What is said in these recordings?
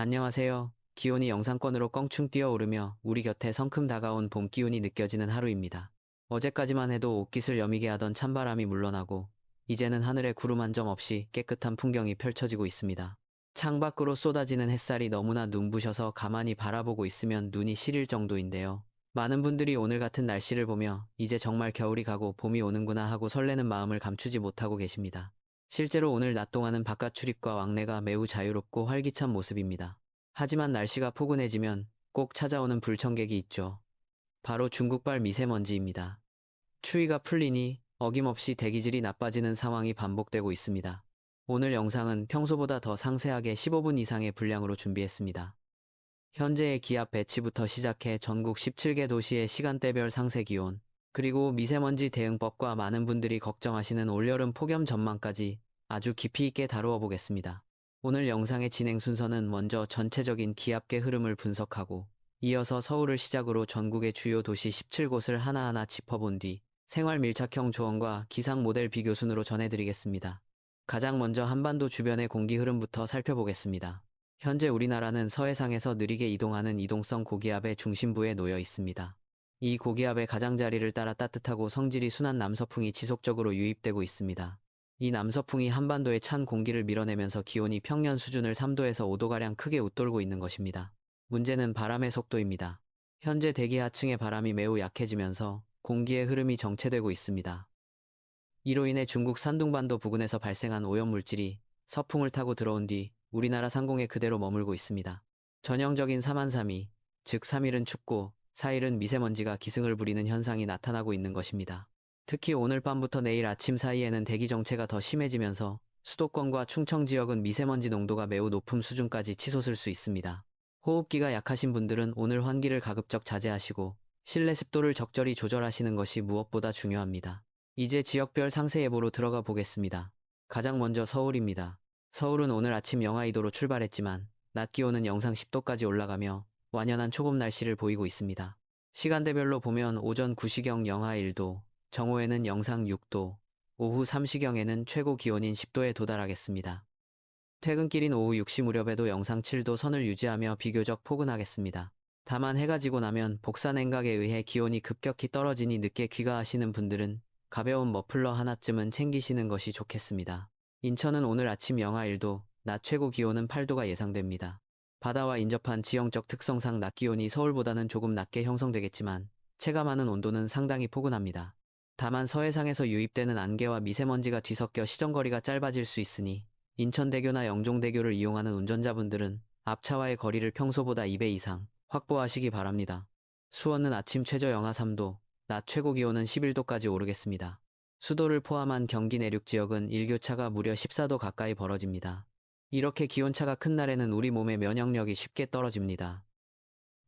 안녕하세요. 기온이 영상권으로 껑충 뛰어오르며 우리 곁에 성큼 다가온 봄 기운이 느껴지는 하루입니다. 어제까지만 해도 옷깃을 여미게 하던 찬바람이 물러나고 이제는 하늘에 구름 한 점 없이 깨끗한 풍경이 펼쳐지고 있습니다. 창밖으로 쏟아지는 햇살이 너무나 눈부셔서 가만히 바라보고 있으면 눈이 시릴 정도인데요. 많은 분들이 오늘 같은 날씨를 보며 이제 정말 겨울이 가고 봄이 오는구나 하고 설레는 마음을 감추지 못하고 계십니다. 실제로 오늘 낮 동안은 바깥 출입과 왕래가 매우 자유롭고 활기찬 모습입니다. 하지만 날씨가 포근해지면 꼭 찾아오는 불청객이 있죠. 바로 중국발 미세먼지입니다. 추위가 풀리니 어김없이 대기질이 나빠지는 상황이 반복되고 있습니다. 오늘 영상은 평소보다 더 상세하게 15분 이상의 분량으로 준비했습니다. 현재의 기압 배치부터 시작해 전국 17개 도시의 시간대별 상세 기온, 그리고 미세먼지 대응법과 많은 분들이 걱정하시는 올여름 폭염 전망까지 아주 깊이 있게 다루어 보겠습니다. 오늘 영상의 진행 순서는 먼저 전체적인 기압계 흐름을 분석하고 이어서 서울을 시작으로 전국의 주요 도시 17곳을 하나하나 짚어본 뒤 생활 밀착형 조언과 기상 모델 비교 순으로 전해드리겠습니다. 가장 먼저 한반도 주변의 공기 흐름부터 살펴보겠습니다. 현재 우리나라는 서해상에서 느리게 이동하는 이동성 고기압의 중심부에 놓여 있습니다. 이 고기압의 가장자리를 따라 따뜻하고 성질이 순한 남서풍이 지속적으로 유입되고 있습니다. 이 남서풍이 한반도의 찬 공기를 밀어내면서 기온이 평년 수준을 3도에서 5도가량 크게 웃돌고 있는 것입니다. 문제는 바람의 속도입니다. 현재 대기 하층의 바람이 매우 약해지면서 공기의 흐름이 정체되고 있습니다. 이로 인해 중국 산둥반도 부근에서 발생한 오염물질이 서풍을 타고 들어온 뒤 우리나라 상공에 그대로 머물고 있습니다. 전형적인 3한3이, 즉 3일은 춥고 4일은 미세먼지가 기승을 부리는 현상이 나타나고 있는 것입니다. 특히 오늘 밤부터 내일 아침 사이에는 대기 정체가 더 심해지면서 수도권과 충청 지역은 미세먼지 농도가 매우 높은 수준까지 치솟을 수 있습니다. 호흡기가 약하신 분들은 오늘 환기를 가급적 자제하시고 실내 습도를 적절히 조절하시는 것이 무엇보다 중요합니다. 이제 지역별 상세 예보로 들어가 보겠습니다. 가장 먼저 서울입니다. 서울은 오늘 아침 영하 2도로 출발했지만 낮 기온은 영상 10도까지 올라가며 완연한 초봄 날씨를 보이고 있습니다. 시간대별로 보면 오전 9시경 영하 1도, 정오에는 영상 6도, 오후 3시경에는 최고 기온인 10도에 도달하겠습니다. 퇴근길인 오후 6시 무렵에도 영상 7도 선을 유지하며 비교적 포근하겠습니다. 다만 해가 지고 나면 복사 냉각에 의해 기온이 급격히 떨어지니 늦게 귀가하시는 분들은 가벼운 머플러 하나쯤은 챙기시는 것이 좋겠습니다. 인천은 오늘 아침 영하 1도, 낮 최고 기온은 8도가 예상됩니다. 바다와 인접한 지형적 특성상 낮 기온이 서울보다는 조금 낮게 형성되겠지만 체감하는 온도는 상당히 포근합니다. 다만 서해상에서 유입되는 안개와 미세먼지가 뒤섞여 시정거리가 짧아질 수 있으니 인천대교나 영종대교를 이용하는 운전자분들은 앞차와의 거리를 평소보다 2배 이상 확보하시기 바랍니다. 수원은 아침 최저 영하 3도, 낮 최고 기온은 11도까지 오르겠습니다. 수도를 포함한 경기 내륙 지역은 일교차가 무려 14도 가까이 벌어집니다. 이렇게 기온차가 큰 날에는 우리 몸의 면역력이 쉽게 떨어집니다.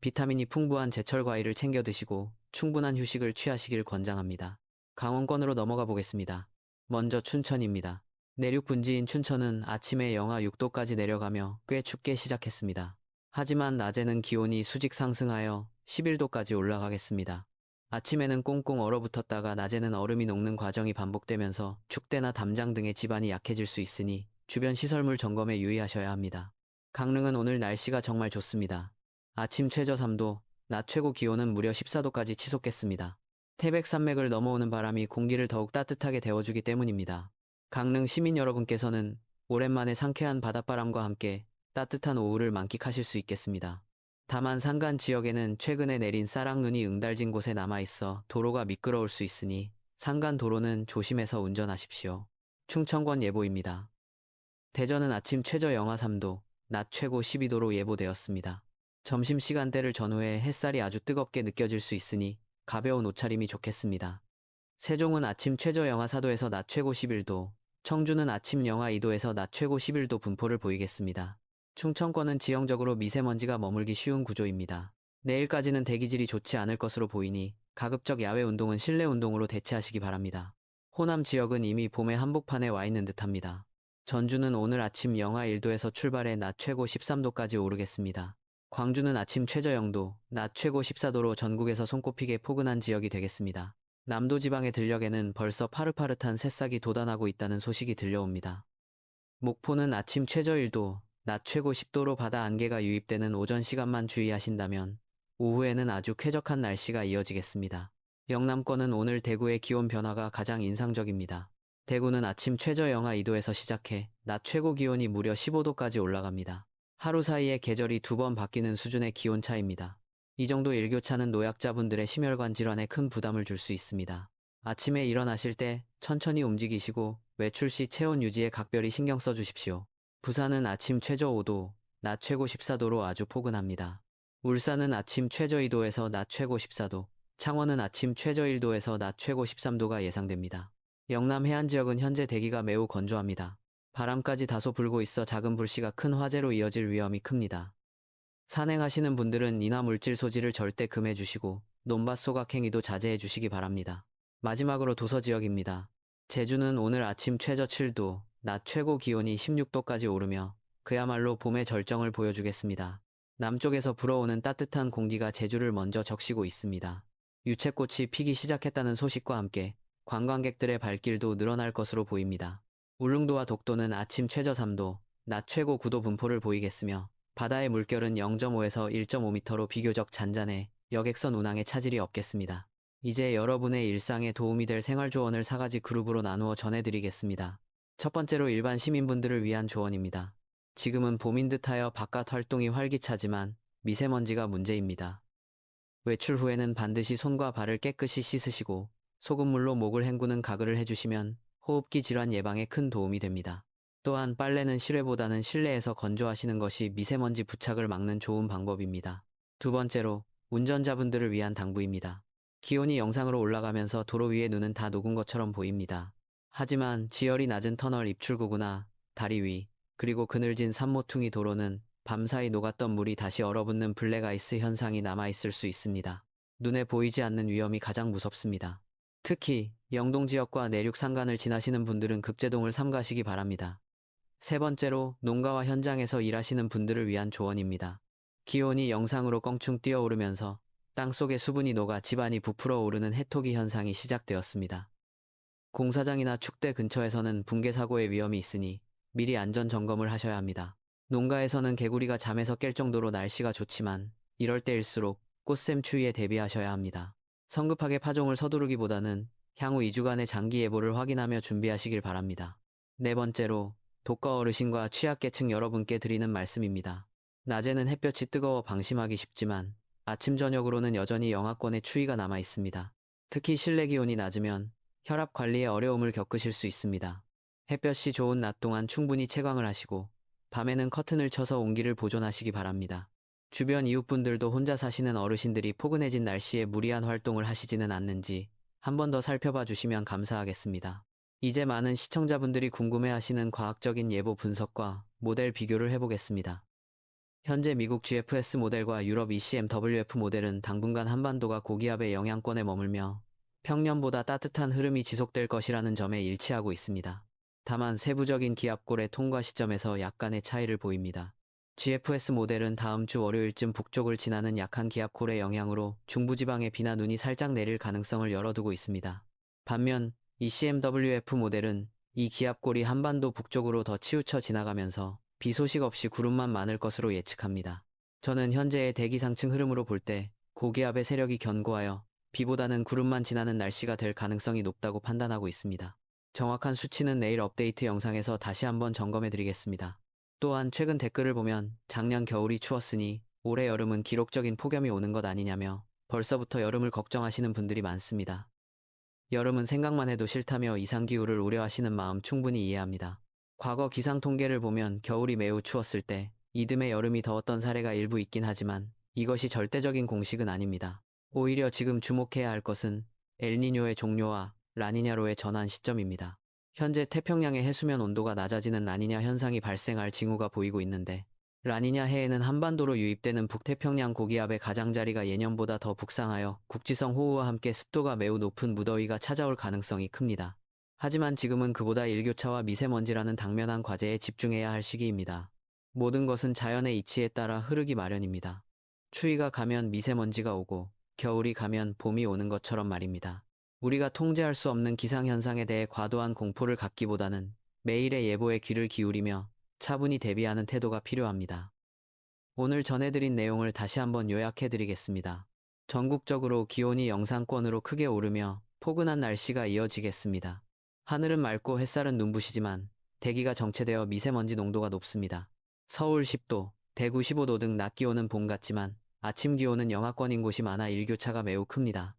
비타민이 풍부한 제철 과일을 챙겨 드시고 충분한 휴식을 취하시길 권장합니다. 강원권으로 넘어가 보겠습니다. 먼저 춘천입니다. 내륙 분지인 춘천은 아침에 영하 6도까지 내려가며 꽤 춥게 시작했습니다. 하지만 낮에는 기온이 수직 상승하여 11도까지 올라가겠습니다. 아침에는 꽁꽁 얼어붙었다가 낮에는 얼음이 녹는 과정이 반복되면서 축대나 담장 등의 지반이 약해질 수 있으니 주변 시설물 점검에 유의하셔야 합니다. 강릉은 오늘 날씨가 정말 좋습니다. 아침 최저 3도, 낮 최고 기온은 무려 14도까지 치솟겠습니다. 태백산맥을 넘어오는 바람이 공기를 더욱 따뜻하게 데워주기 때문입니다. 강릉 시민 여러분께서는 오랜만에 상쾌한 바닷바람과 함께 따뜻한 오후를 만끽하실 수 있겠습니다. 다만 산간 지역에는 최근에 내린 쌀락눈이 응달진 곳에 남아있어 도로가 미끄러울 수 있으니 산간 도로는 조심해서 운전하십시오. 충청권 예보입니다. 대전은 아침 최저 영하 3도, 낮 최고 12도로 예보되었습니다. 점심시간대를 전후해 햇살이 아주 뜨겁게 느껴질 수 있으니 가벼운 옷차림이 좋겠습니다. 세종은 아침 최저 영하 4도에서 낮 최고 11도, 청주는 아침 영하 2도에서 낮 최고 11도 분포를 보이겠습니다. 충청권은 지형적으로 미세먼지가 머물기 쉬운 구조입니다. 내일까지는 대기질이 좋지 않을 것으로 보이니 가급적 야외 운동은 실내 운동으로 대체하시기 바랍니다. 호남 지역은 이미 봄의 한복판에 와 있는 듯합니다. 전주는 오늘 아침 영하 1도에서 출발해 낮 최고 13도까지 오르겠습니다. 광주는 아침 최저 0도, 낮 최고 14도로 전국에서 손꼽히게 포근한 지역이 되겠습니다. 남도지방의 들녘에는 벌써 파릇파릇한 새싹이 돋아나고 있다는 소식이 들려옵니다. 목포는 아침 최저 1도, 낮 최고 10도로 바다 안개가 유입되는 오전 시간만 주의하신다면 오후에는 아주 쾌적한 날씨가 이어지겠습니다. 영남권은 오늘 대구의 기온 변화가 가장 인상적입니다. 대구는 아침 최저 영하 2도에서 시작해 낮 최고 기온이 무려 15도까지 올라갑니다. 하루 사이에 계절이 두 번 바뀌는 수준의 기온 차이입니다. 이 정도 일교차는 노약자분들의 심혈관 질환에 큰 부담을 줄 수 있습니다. 아침에 일어나실 때 천천히 움직이시고 외출 시 체온 유지에 각별히 신경 써주십시오. 부산은 아침 최저 5도, 낮 최고 14도로 아주 포근합니다. 울산은 아침 최저 2도에서 낮 최고 14도, 창원은 아침 최저 1도에서 낮 최고 13도가 예상됩니다. 영남 해안 지역은 현재 대기가 매우 건조합니다. 바람까지 다소 불고 있어 작은 불씨가 큰 화재로 이어질 위험이 큽니다. 산행하시는 분들은 인화 물질 소지를 절대 금해 주시고 논밭 소각 행위도 자제해 주시기 바랍니다. 마지막으로 도서 지역입니다. 제주는 오늘 아침 최저 7도, 낮 최고 기온이 16도까지 오르며 그야말로 봄의 절정을 보여주겠습니다. 남쪽에서 불어오는 따뜻한 공기가 제주를 먼저 적시고 있습니다. 유채꽃이 피기 시작했다는 소식과 함께 관광객들의 발길도 늘어날 것으로 보입니다. 울릉도와 독도는 아침 최저 3도, 낮 최고 9도 분포를 보이겠으며 바다의 물결은 0.5에서 1.5m로 비교적 잔잔해 여객선 운항에 차질이 없겠습니다. 이제 여러분의 일상에 도움이 될 생활 조언을 4가지 그룹으로 나누어 전해드리겠습니다. 첫 번째로 일반 시민분들을 위한 조언입니다. 지금은 봄인 듯하여 바깥 활동이 활기차지만 미세먼지가 문제입니다. 외출 후에는 반드시 손과 발을 깨끗이 씻으시고 소금물로 목을 헹구는 가글을 해주시면 호흡기 질환 예방에 큰 도움이 됩니다. 또한 빨래는 실외보다는 실내에서 건조하시는 것이 미세먼지 부착을 막는 좋은 방법입니다. 두 번째로 운전자분들을 위한 당부입니다. 기온이 영상으로 올라가면서 도로 위의 눈은 다 녹은 것처럼 보입니다. 하지만 지열이 낮은 터널 입출구구나 다리 위, 그리고 그늘진 산모퉁이 도로는 밤사이 녹았던 물이 다시 얼어붙는 블랙아이스 현상이 남아있을 수 있습니다. 눈에 보이지 않는 위험이 가장 무섭습니다. 특히 영동 지역과 내륙 산간을 지나시는 분들은 급제동을 삼가시기 바랍니다. 세 번째로 농가와 현장에서 일하시는 분들을 위한 조언입니다. 기온이 영상으로 껑충 뛰어오르면서 땅속의 수분이 녹아 집안이 부풀어 오르는 해토기 현상이 시작되었습니다. 공사장이나 축대 근처에서는 붕괴 사고의 위험이 있으니 미리 안전 점검을 하셔야 합니다. 농가에서는 개구리가 잠에서 깰 정도로 날씨가 좋지만 이럴 때일수록 꽃샘 추위에 대비하셔야 합니다. 성급하게 파종을 서두르기보다는 향후 2주간의 장기 예보를 확인하며 준비하시길 바랍니다. 네 번째로 독거 어르신과 취약계층 여러분께 드리는 말씀입니다. 낮에는 햇볕이 뜨거워 방심하기 쉽지만 아침 저녁으로는 여전히 영하권의 추위가 남아 있습니다. 특히 실내 기온이 낮으면 혈압 관리에 어려움을 겪으실 수 있습니다. 햇볕이 좋은 낮 동안 충분히 채광을 하시고 밤에는 커튼을 쳐서 온기를 보존하시기 바랍니다. 주변 이웃분들도 혼자 사시는 어르신들이 포근해진 날씨에 무리한 활동을 하시지는 않는지 한 번 더 살펴봐 주시면 감사하겠습니다. 이제 많은 시청자분들이 궁금해하시는 과학적인 예보 분석과 모델 비교를 해보겠습니다. 현재 미국 GFS 모델과 유럽 ECMWF 모델은 당분간 한반도가 고기압의 영향권에 머물며 평년보다 따뜻한 흐름이 지속될 것이라는 점에 일치하고 있습니다. 다만 세부적인 기압골의 통과 시점에서 약간의 차이를 보입니다. GFS 모델은 다음 주 월요일쯤 북쪽을 지나는 약한 기압골의 영향으로 중부지방에 비나 눈이 살짝 내릴 가능성을 열어두고 있습니다. 반면 ECMWF 모델은 이 기압골이 한반도 북쪽으로 더 치우쳐 지나가면서 비 소식 없이 구름만 많을 것으로 예측합니다. 저는 현재의 대기 상층 흐름으로 볼 때 고기압의 세력이 견고하여 비보다는 구름만 지나는 날씨가 될 가능성이 높다고 판단하고 있습니다. 정확한 수치는 내일 업데이트 영상에서 다시 한번 점검해 드리겠습니다. 또한 최근 댓글을 보면 작년 겨울이 추웠으니 올해 여름은 기록적인 폭염이 오는 것 아니냐며 벌써부터 여름을 걱정하시는 분들이 많습니다. 여름은 생각만 해도 싫다며 이상기후를 우려하시는 마음 충분히 이해합니다. 과거 기상 통계를 보면 겨울이 매우 추웠을 때 이듬해 여름이 더웠던 사례가 일부 있긴 하지만 이것이 절대적인 공식은 아닙니다. 오히려 지금 주목해야 할 것은 엘니뇨의 종료와 라니냐로의 전환 시점입니다. 현재 태평양의 해수면 온도가 낮아지는 라니냐 현상이 발생할 징후가 보이고 있는데 라니냐 해에는 한반도로 유입되는 북태평양 고기압의 가장자리가 예년보다 더 북상하여 국지성 호우와 함께 습도가 매우 높은 무더위가 찾아올 가능성이 큽니다. 하지만 지금은 그보다 일교차와 미세먼지라는 당면한 과제에 집중해야 할 시기입니다. 모든 것은 자연의 이치에 따라 흐르기 마련입니다. 추위가 가면 미세먼지가 오고 겨울이 가면 봄이 오는 것처럼 말입니다. 우리가 통제할 수 없는 기상현상에 대해 과도한 공포를 갖기보다는 매일의 예보에 귀를 기울이며 차분히 대비하는 태도가 필요합니다. 오늘 전해드린 내용을 다시 한번 요약해드리겠습니다. 전국적으로 기온이 영상권으로 크게 오르며 포근한 날씨가 이어지겠습니다. 하늘은 맑고 햇살은 눈부시지만 대기가 정체되어 미세먼지 농도가 높습니다. 서울 10도, 대구 15도 등 낮 기온은 봄 같지만 아침 기온은 영하권인 곳이 많아 일교차가 매우 큽니다.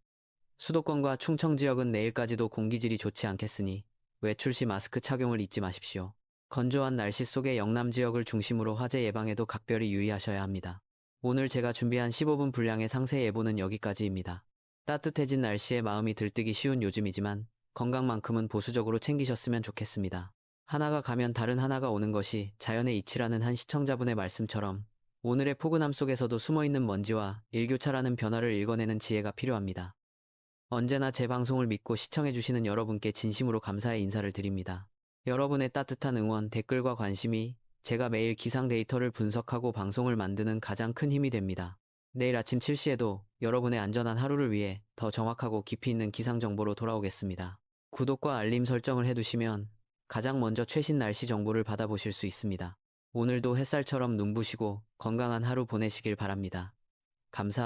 수도권과 충청 지역은 내일까지도 공기질이 좋지 않겠으니 외출 시 마스크 착용을 잊지 마십시오. 건조한 날씨 속의 영남 지역을 중심으로 화재 예방에도 각별히 유의하셔야 합니다. 오늘 제가 준비한 15분 분량의 상세 예보는 여기까지입니다. 따뜻해진 날씨에 마음이 들뜨기 쉬운 요즘이지만 건강만큼은 보수적으로 챙기셨으면 좋겠습니다. 하나가 가면 다른 하나가 오는 것이 자연의 이치라는 한 시청자분의 말씀처럼 오늘의 포근함 속에서도 숨어있는 먼지와 일교차라는 변화를 읽어내는 지혜가 필요합니다. 언제나 제 방송을 믿고 시청해주시는 여러분께 진심으로 감사의 인사를 드립니다. 여러분의 따뜻한 응원, 댓글과 관심이 제가 매일 기상 데이터를 분석하고 방송을 만드는 가장 큰 힘이 됩니다. 내일 아침 7시에도 여러분의 안전한 하루를 위해 더 정확하고 깊이 있는 기상 정보로 돌아오겠습니다. 구독과 알림 설정을 해두시면 가장 먼저 최신 날씨 정보를 받아보실 수 있습니다. 오늘도 햇살처럼 눈부시고 건강한 하루 보내시길 바랍니다. 감사합니다.